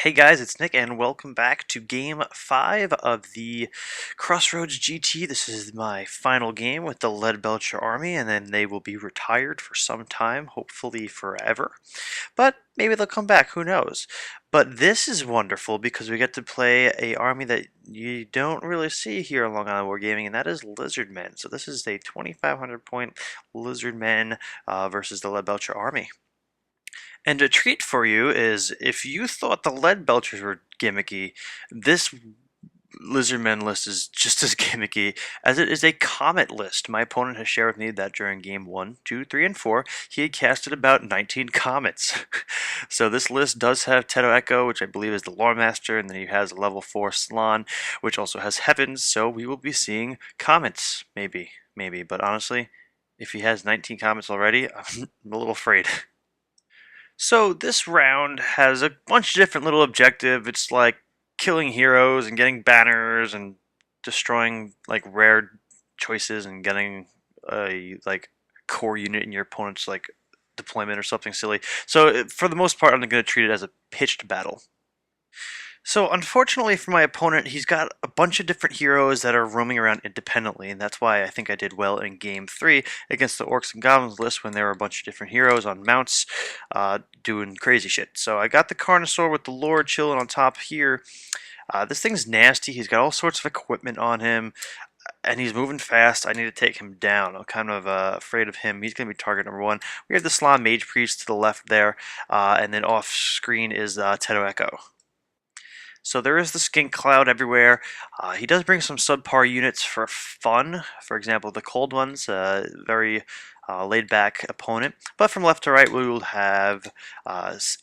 Hey guys, it's Nick, and welcome back to Game 5 of the Crossroads GT. This is my final game with the Lead Belcher Army, and then they will be retired for some time, hopefully forever. But maybe they'll come back, who knows? But this is wonderful because we get to play a army that you don't really see here on Long Island Wargaming, and that is Lizardmen. So this is a 2,500 point Lizardmen versus the Lead Belcher Army. And a treat for you is if you thought the lead belchers were gimmicky, this Lizardmen list is just as gimmicky as it is a comet list. My opponent has shared with me that during game 1, 2, 3, and 4, he had casted about 19 comets. So this list does have Teto Echo, which I believe is the Lore Master, and then he has a level 4 Slan, which also has Heavens, so we will be seeing comets, maybe, but honestly, if he has 19 comets already, I'm a little afraid. So this round has a bunch of different little objectives. It's like killing heroes and getting banners and destroying like rare choices and getting a like core unit in your opponent's like deployment or something silly. So for the most part, I'm going to treat it as a pitched battle. So unfortunately for my opponent, he's got a bunch of different heroes that are roaming around independently, and that's why I think I did well in Game 3 against the Orcs and Goblins list when there were a bunch of different heroes on mounts doing crazy shit. So I got the Carnosaur with the Lord chilling on top here. This thing's nasty. He's got all sorts of equipment on him, and he's moving fast. I need to take him down. I'm kind of afraid of him. He's going to be target number 1. We have the Slan Mage Priest to the left there, and then off screen is Teto Echo. So there is the skink cloud everywhere. He does bring some subpar units for fun. For example, the cold ones, very laid-back opponent. But from left to right, we will have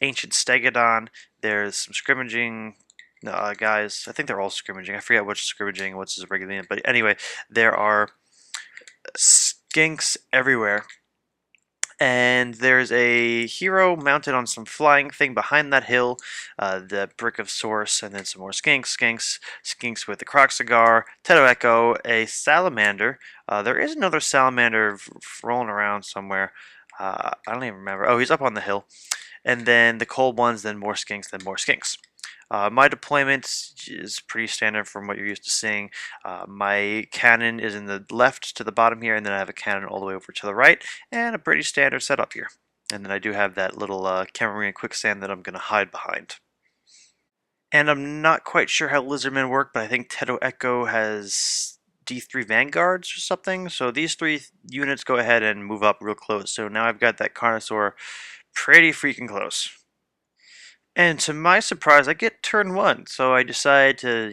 Ancient Stegodon. There's some scrimmaging guys. I think they're all scrimmaging. I forget which scrimmaging, what's his regular name. But anyway, there are skinks everywhere. And there's a hero mounted on some flying thing behind that hill, the Brick of Source, and then some more skinks with the Croc Cigar, Teto Echo, a salamander. There is another salamander rolling around somewhere. I don't even remember. Oh, he's up on the hill. And then the cold ones, then more skinks, then more skinks. My deployment is pretty standard from what you're used to seeing. My cannon is in the left to the bottom here, and then I have a cannon all the way over to the right, and a pretty standard setup here. And then I do have that little Cameroonian quicksand that I'm going to hide behind. And I'm not quite sure how Lizardmen work, but I think Teto Echo has D3 Vanguards or something. So these 3 units go ahead and move up real close. So now I've got that Carnosaur pretty freaking close. And to my surprise, I get turn 1, so I decide to,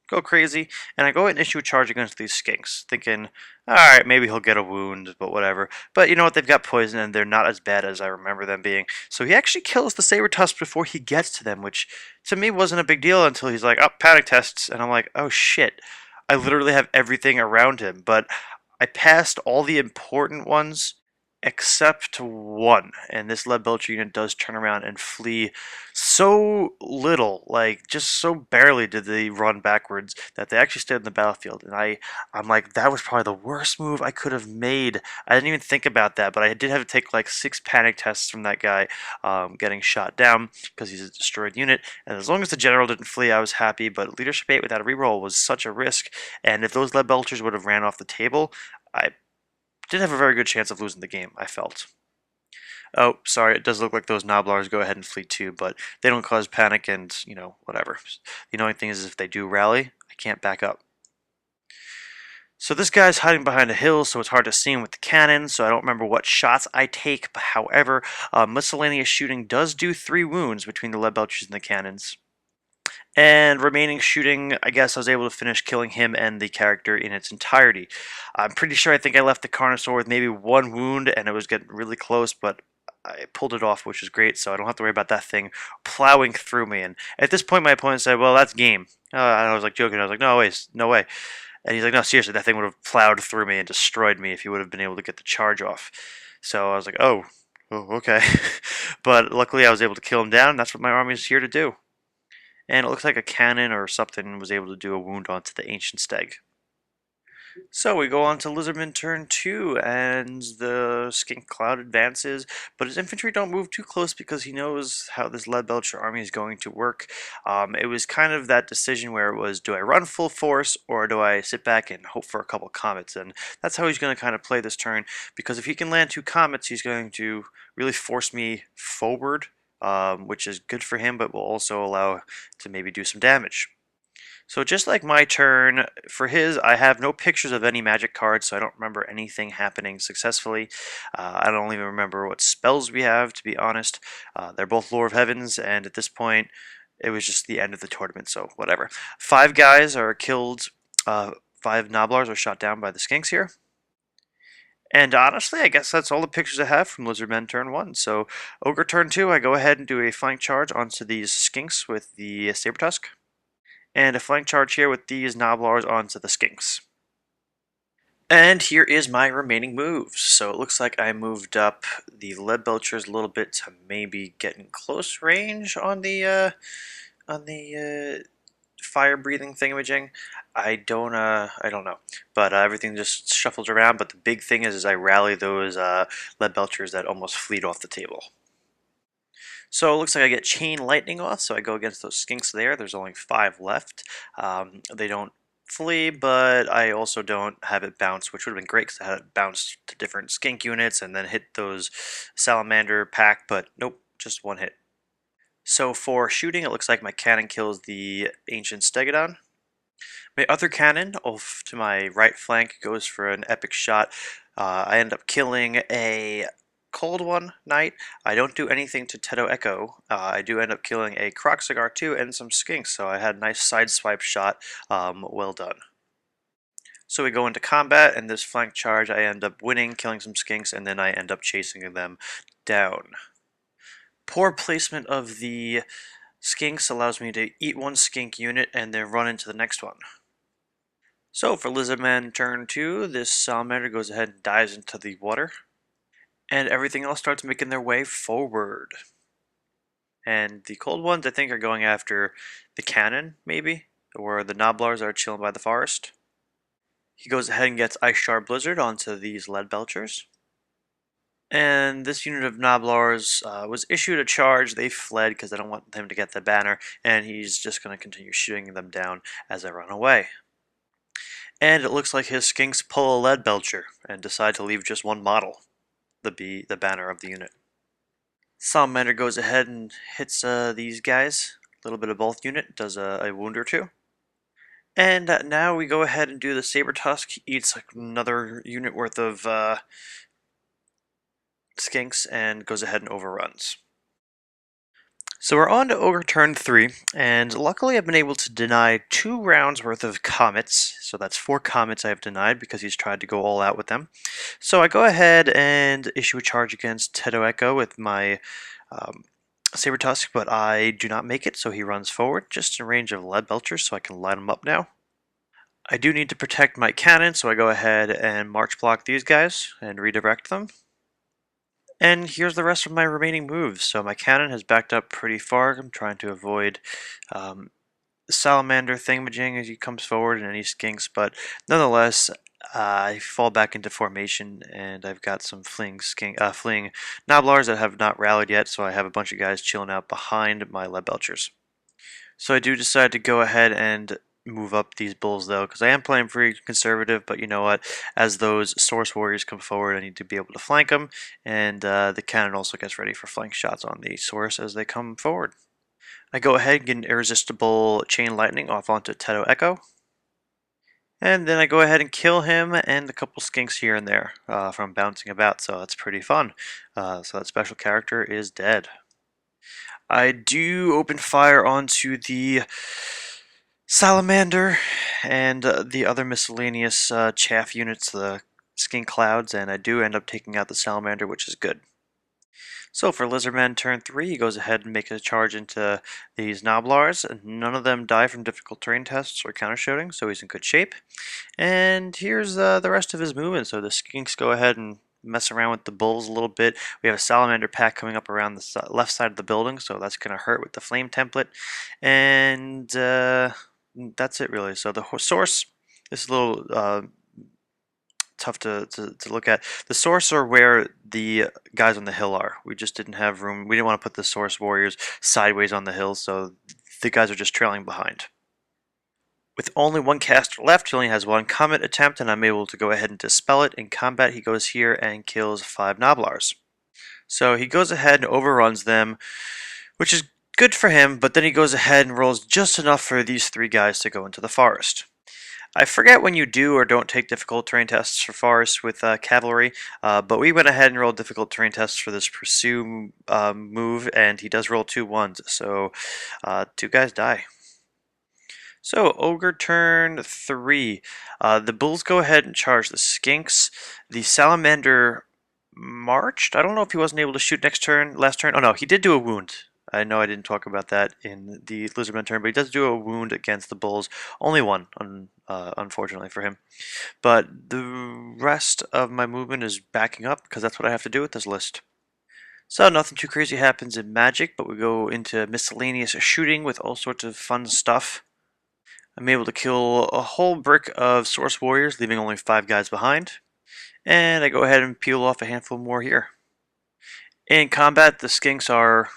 go crazy, and I go and issue a charge against these skinks, thinking, alright, maybe he'll get a wound, but whatever. But you know what, they've got poison, and they're not as bad as I remember them being. So he actually kills the saber tusk before he gets to them, which to me wasn't a big deal until he's like, oh, panic tests, and I'm like, oh shit, I literally have everything around him, but I passed all the important ones except one, and this lead belcher unit does turn around and flee so little, like just so barely did they run backwards that they actually stayed in the battlefield. And I'm like, that was probably the worst move I could have made. I didn't even think about that, but I did have to take like 6 panic tests from that guy getting shot down because he's a destroyed unit. And as long as the general didn't flee, I was happy. But leadership 8 without a reroll was such a risk, and if those lead belchers would have ran off the table, I did have a very good chance of losing the game, I felt. Oh, sorry, it does look like those Noblars go ahead and flee too, but they don't cause panic and, whatever. The annoying thing is if they do rally, I can't back up. So this guy's hiding behind a hill, so it's hard to see him with the cannon, so I don't remember what shots I take. But however, miscellaneous shooting does do 3 wounds between the lead belchers and the cannons. And remaining shooting, I guess I was able to finish killing him and the character in its entirety. I'm pretty sure I think I left the Carnosaur with maybe 1 wound, and it was getting really close, but I pulled it off, which is great, so I don't have to worry about that thing plowing through me. And at this point, my opponent said, well, that's game. And I was like joking. I was like, no, wait, no way. And he's like, no, seriously, that thing would have plowed through me and destroyed me if he would have been able to get the charge off. So I was like, oh okay. But luckily, I was able to kill him down, and that's what my army is here to do. And it looks like a cannon or something was able to do a wound onto the Ancient Steg. So we go on to Lizardmen Turn 2, and the Skink Cloud advances, but his infantry don't move too close because he knows how this Lead Belcher army is going to work. It was kind of that decision where it was, do I run full force or do I sit back and hope for a couple comets? And that's how he's going to kind of play this turn, because if he can land 2 comets, he's going to really force me forward, which is good for him, but will also allow to maybe do some damage. So just like my turn, for his, I have no pictures of any magic cards, so I don't remember anything happening successfully. I don't even remember what spells we have, to be honest. They're both Lore of Heavens, and at this point, it was just the end of the tournament, so whatever. 5 guys are killed, 5 Noblars are shot down by the Skinks here. And honestly, I guess that's all the pictures I have from Lizardmen Turn 1. So, Ogre Turn 2, I go ahead and do a flank charge onto these Skinks with the Saber Tusk, and a flank charge here with these Noblars onto the Skinks. And here is my remaining moves. So it looks like I moved up the Lead Belchers a little bit to maybe get in close range on the fire breathing thingamajig. I don't know, but everything just shuffles around. But the big thing is I rally those Lead Belchers that almost fleed off the table. So it looks like I get Chain Lightning off, so I go against those Skinks there. There's only 5 left. They don't flee, but I also don't have it bounce, which would have been great because I had it bounce to different Skink units and then hit those Salamander pack, but nope, just 1 hit. So for shooting, it looks like my cannon kills the Ancient Stegodon. My other cannon, off to my right flank, goes for an epic shot. I end up killing a Cold One Knight. I don't do anything to Teto Echo. I do end up killing a Croc Cigar too and some Skinks, so I had a nice side swipe shot. Well done. So we go into combat, and this flank charge I end up winning, killing some Skinks, and then I end up chasing them down. Poor placement of the Skinks allows me to eat 1 Skink unit and then run into the next one. So for Lizardman Turn 2, this Salamander goes ahead and dives into the water, and everything else starts making their way forward. And the cold ones, I think, are going after the cannon, maybe, or the Noblars are chilling by the forest. He goes ahead and gets Ice Shard Blizzard onto these Lead Belchers. And this unit of Noblars was issued a charge. They fled because I don't want them to get the banner, and he's just going to continue shooting them down as they run away. And it looks like his Skinks pull a Lead Belcher and decide to leave just 1 model, the banner of the unit. Salamander goes ahead and hits these guys. A little bit of both unit, does a wound or 2. And now we go ahead and do the Saber Tusk, eats like another unit worth of Skinks and goes ahead and overruns. So we're on to Ogre Turn 3, and luckily I've been able to deny 2 rounds worth of comets, so that's 4 comets I have denied because he's tried to go all out with them. So I go ahead and issue a charge against Teto Echo with my Saber Tusk, but I do not make it, so he runs forward, just in range of Lead Belchers, so I can light him up now. I do need to protect my cannon, so I go ahead and march block these guys and redirect them. And here's the rest of my remaining moves. So my cannon has backed up pretty far. I'm trying to avoid the salamander thingamajig as he comes forward and any skinks, but nonetheless, I fall back into formation and I've got some fleeing Noblars that have not rallied yet, so I have a bunch of guys chilling out behind my Lead Belchers. So I do decide to go ahead and move up these bulls though, because I am playing pretty conservative, but you know what, as those source warriors come forward I need to be able to flank them, and the cannon also gets ready for flank shots on the source as they come forward. I go ahead and get an irresistible chain lightning off onto Teto Echo, and then I go ahead and kill him and a couple skinks here and there from bouncing about, so that's pretty fun. So that special character is dead. I do open fire onto the Salamander and the other miscellaneous chaff units, the Skink Clouds, and I do end up taking out the Salamander, which is good. So for Lizardman Turn 3, he goes ahead and makes a charge into these Noblars, and none of them die from difficult terrain tests or counter-shooting, so he's in good shape. And here's the rest of his movement. So the Skinks go ahead and mess around with the bulls a little bit. We have a Salamander pack coming up around the left side of the building, so that's going to hurt with the flame template. And that's it really. So the source, this little tough to look at. The source are where the guys on the hill are. We just didn't have room. We didn't want to put the source warriors sideways on the hill, so the guys are just trailing behind. With only one caster left, he only has one combat attempt, and I'm able to go ahead and dispel it. In combat, he goes here and kills 5 Noblars. So he goes ahead and overruns them, which is good for him, but then he goes ahead and rolls just enough for these 3 guys to go into the forest. I forget when you do or don't take difficult terrain tests for forests with cavalry, but we went ahead and rolled difficult terrain tests for this pursue move, and he does roll 2 ones, so 2 guys die. So, Ogre Turn 3. The bulls go ahead and charge the skinks. The salamander marched. I don't know if he wasn't able to shoot last turn. Oh no, he did do a wound. I know I didn't talk about that in the Lizardmen turn, but he does do a wound against the bulls. Only one, unfortunately for him. But the rest of my movement is backing up because that's what I have to do with this list. So nothing too crazy happens in Magic, but we go into miscellaneous shooting with all sorts of fun stuff. I'm able to kill a whole brick of Source Warriors, leaving only 5 guys behind. And I go ahead and peel off a handful more here. In combat, the skinks are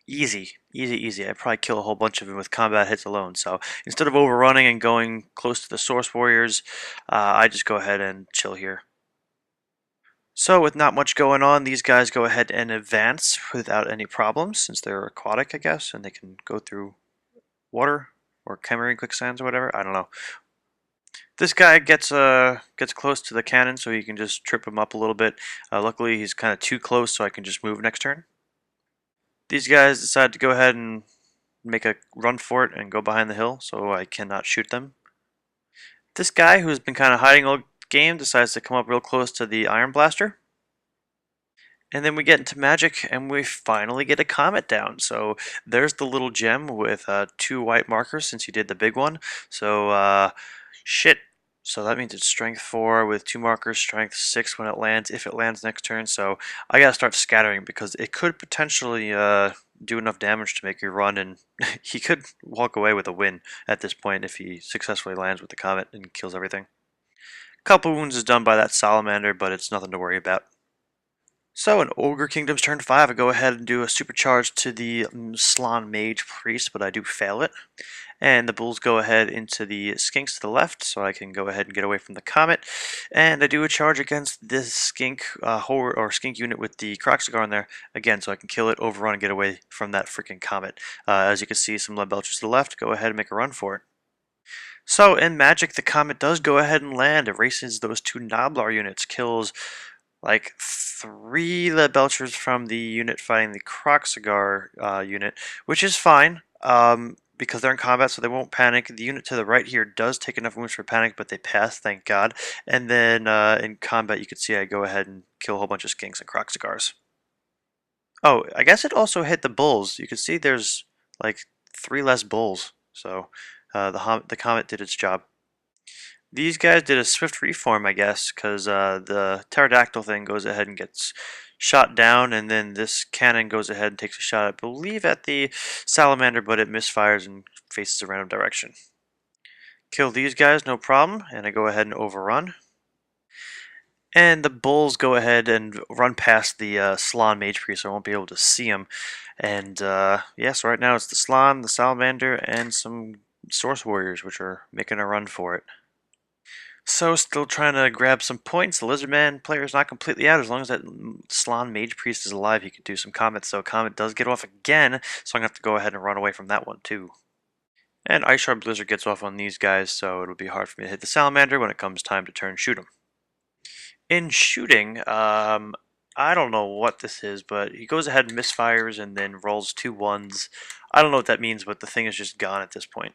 easy. Easy. I probably kill a whole bunch of them with combat hits alone. So instead of overrunning and going close to the Source Warriors, I just go ahead and chill here. So with not much going on, these guys go ahead and advance without any problems, since they're aquatic, I guess, and they can go through water or chimerian quicksands or whatever. I don't know. This guy gets close to the cannon, so you can just trip him up a little bit. Luckily, he's kind of too close, so I can just move next turn. These guys decide to go ahead and make a run for it and go behind the hill, so I cannot shoot them. This guy, who's been kind of hiding all game, decides to come up real close to the Iron Blaster. And then we get into Magic, and we finally get a Comet down. So there's the little gem with 2 white markers, since he did the big one. So, shit. So that means it's Strength 4 with 2 markers, Strength 6 when it lands, if it lands next turn. So I gotta start scattering, because it could potentially do enough damage to make you run, and he could walk away with a win at this point if he successfully lands with the Comet and kills everything. A couple wounds is done by that Salamander, but it's nothing to worry about. So in Ogre Kingdom's turn 5, I go ahead and do a supercharge to the Slan Mage Priest, but I do fail it. And the bulls go ahead into the skinks to the left, so I can go ahead and get away from the comet. And I do a charge against this skink skink unit with the Croxigar in there again, so I can kill it, overrun, and get away from that freaking comet. As you can see, some lead belchers to the left. Go ahead and make a run for it. So in Magic, the comet does go ahead and land, erases those 2 Noblar units, kills like 3 lead belchers from the unit fighting the Croxigar unit, which is fine. Because they're in combat, so they won't panic. The unit to the right here does take enough wounds for panic, but they pass, thank God. And then in combat, you can see I go ahead and kill a whole bunch of skinks and Croxigars. Oh, I guess it also hit the bulls. You can see there's like 3 less bulls, so the comet did its job. These guys did a swift reform, I guess, because the pterodactyl thing goes ahead and gets shot down, and then this cannon goes ahead and takes a shot, I believe, at the salamander, but it misfires and faces a random direction. Kill these guys, no problem, and I go ahead and overrun. And the bulls go ahead and run past the Slan Mage Priest, so I won't be able to see them. And yeah, so right now it's the Slan, the salamander, and some Source Warriors, which are making a run for it. So still trying to grab some points. The Lizardman player is not completely out. As long as that Slan Mage Priest is alive, he can do some Comet. So Comet does get off again, so I'm going to have to go ahead and run away from that one too. And Ice Shard Blizzard gets off on these guys, so it'll be hard for me to hit the Salamander when it comes time to turn shoot him. In shooting, I don't know what this is, but he goes ahead and misfires and then rolls 2 ones. I don't know what that means, but the thing is just gone at this point.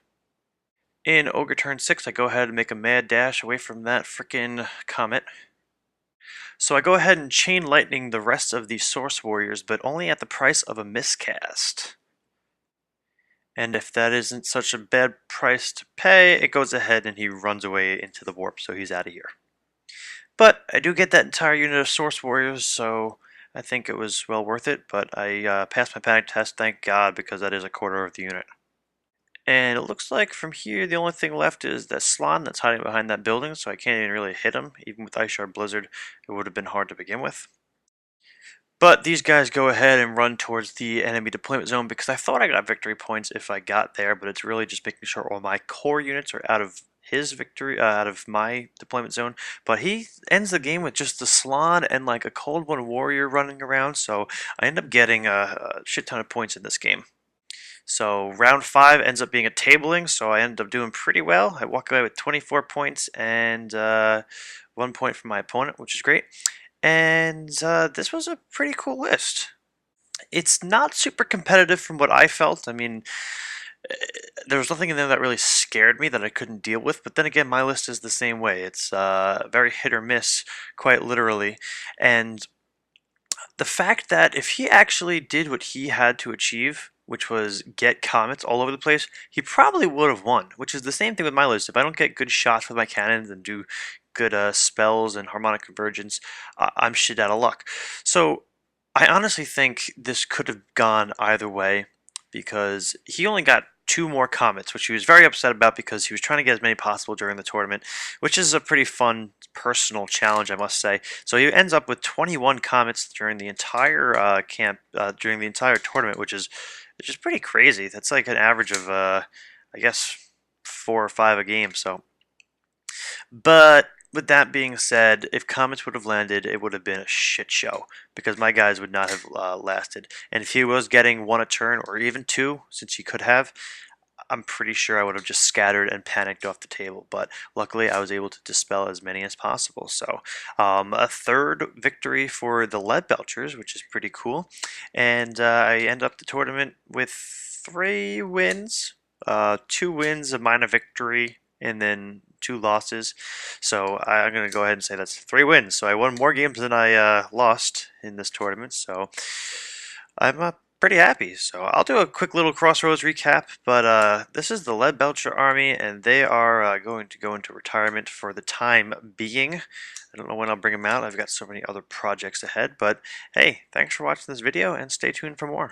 In Ogre Turn 6, I go ahead and make a mad dash away from that frickin' comet. So I go ahead and Chain Lightning the rest of the Source Warriors, but only at the price of a miscast. And if that isn't such a bad price to pay, it goes ahead and he runs away into the warp, so he's out of here. But I do get that entire unit of Source Warriors, so I think it was well worth it, but I passed my panic test, thank God, because that is a quarter of the unit. And it looks like from here the only thing left is that Slon that's hiding behind that building, so I can't even really hit him. Even with Ice Shard Blizzard, it would have been hard to begin with. But these guys go ahead and run towards the enemy deployment zone because I thought I got victory points if I got there, but it's really just making sure all my core units are out of his victory, out of my deployment zone. But he ends the game with just the Slon and like a Cold One warrior running around, so I end up getting a shit ton of points in this game. So round 5 ends up being a tabling, so I ended up doing pretty well. I walk away with 24 points and 1 point from my opponent, which is great. And this was a pretty cool list. It's not super competitive from what I felt. I mean, there was nothing in there that really scared me that I couldn't deal with. But then again, my list is the same way. It's very hit or miss, quite literally. And the fact that if he actually did what he had to achieve, which was get comets all over the place, he probably would have won, which is the same thing with my list. If I don't get good shots with my cannons and do good spells and harmonic convergence, I'm shit out of luck. So I honestly think this could have gone either way because he only got 2 more comets, which he was very upset about because he was trying to get as many possible during the tournament, which is a pretty fun personal challenge, I must say. So he ends up with 21 comets during the entire during the entire tournament, which is pretty crazy. That's like an average of, I guess, 4 or 5 a game. So, but with that being said, if comets would have landed, it would have been a shit show because my guys would not have lasted. And if he was getting 1 a turn or even 2, since he could have, I'm pretty sure I would have just scattered and panicked off the table, but luckily I was able to dispel as many as possible. So a third victory for the Lead Belchers, which is pretty cool. And I end up the tournament with 3 wins, 2 wins, a minor victory, and then 2 losses. So I'm going to go ahead and say that's 3 wins. So I won more games than I lost in this tournament. So I'm pretty happy. So I'll do a quick little Crossroads recap, but this is the Lead Belcher Army, and they are going to go into retirement for the time being. I don't know when I'll bring them out. I've got so many other projects ahead, but hey, thanks for watching this video, and stay tuned for more.